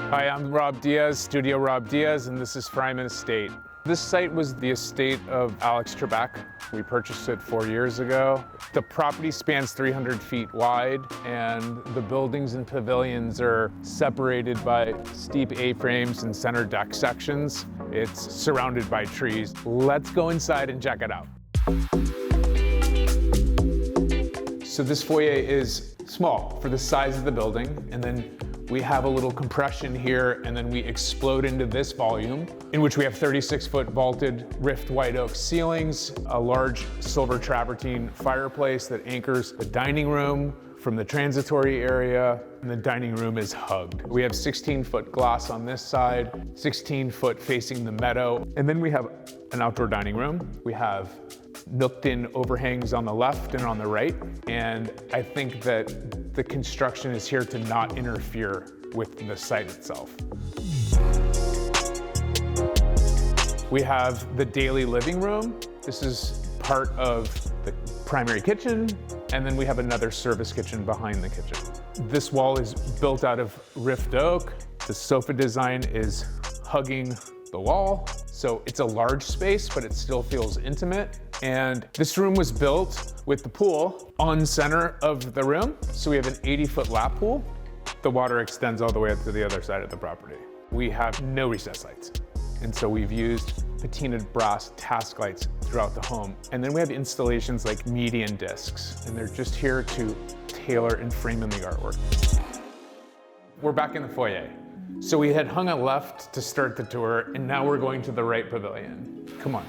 Hi, I'm Rob Diaz, Studio Rob Diaz, and this is Fryman Estate. This site was the estate of Alex Trebek. We purchased it 4 years ago. The property spans 300 feet wide, and the buildings and pavilions are separated by steep A-frames and center deck sections. It's surrounded by trees. Let's go inside and check it out. So this foyer is small for the size of the building, and then we have a little compression here, and then we explode into this volume, in which we have 36-foot vaulted rift white oak ceilings, a large silver travertine fireplace that anchors the dining room from the transitory area, and the dining room is hugged. We have 16-foot glass on this side, 16-foot facing the meadow, and then we have an outdoor dining room. We have nooked-in overhangs on the left and on the right, and I think that the construction is here to not interfere with the site itself. We have the daily living room. This is part of the primary kitchen, and then we have another service kitchen behind the kitchen. This wall is built out of rift oak. The sofa design is hugging the wall, so it's a large space, but it still feels intimate. And this room was built with the pool on center of the room. So we have an 80-foot lap pool. The water extends all the way up to the other side of the property. We have no recess lights. And so we've used patinated brass task lights throughout the home. And then we have installations like median discs, and they're just here to tailor and frame in the artwork. We're back in the foyer. So we had hung a left to start the tour, and now we're going to the right pavilion. Come on.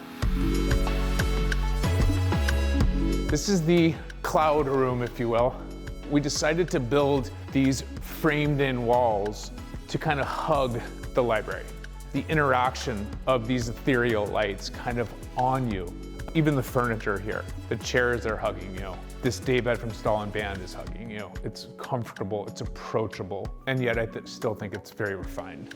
This is the cloud room, if you will. We decided to build these framed-in walls to kind of hug the library. The interaction of these ethereal lights kind of on you. Even the furniture here, the chairs are hugging you. This daybed from Stall and Band is hugging you. It's comfortable, it's approachable, and yet I still think it's very refined.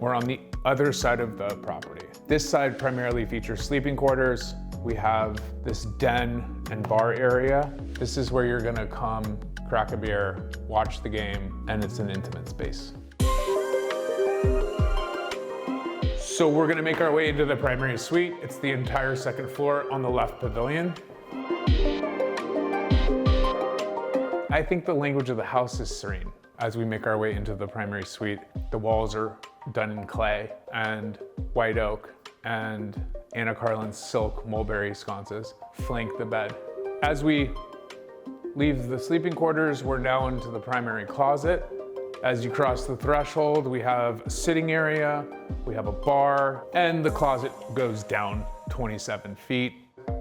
We're on the other side of the property. This side primarily features sleeping quarters. We have this den and bar area. This is where you're gonna come, crack a beer, watch the game, and it's an intimate space. So we're gonna make our way into the primary suite. It's the entire second floor on the left pavilion. I think the language of the house is serene. As we make our way into the primary suite, the walls are done in clay and white oak, and Anna Carlin's silk mulberry sconces flank the bed. As we leave the sleeping quarters, we're now into the primary closet. As you cross the threshold, we have a sitting area, we have a bar, and the closet goes down 27 feet.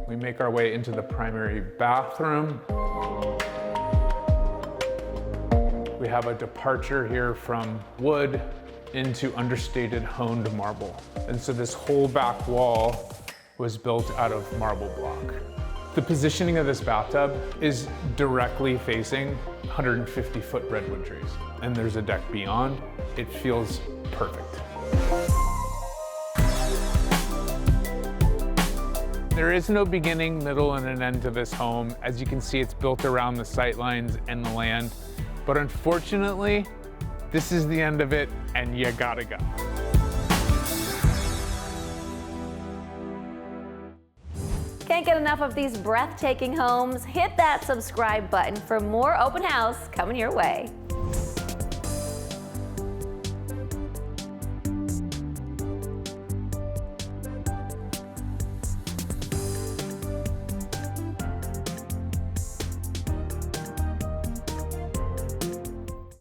We make our way into the primary bathroom. We have a departure here from wood into understated honed marble. And so this whole back wall was built out of marble block. The positioning of this bathtub is directly facing 150-foot redwood trees. And there's a deck beyond. It feels perfect. There is no beginning, middle, and an end to this home. As you can see, it's built around the sightlines and the land. But unfortunately, this is the end of it, and you gotta go. Can't get enough of these breathtaking homes? Hit that subscribe button for more open house coming your way.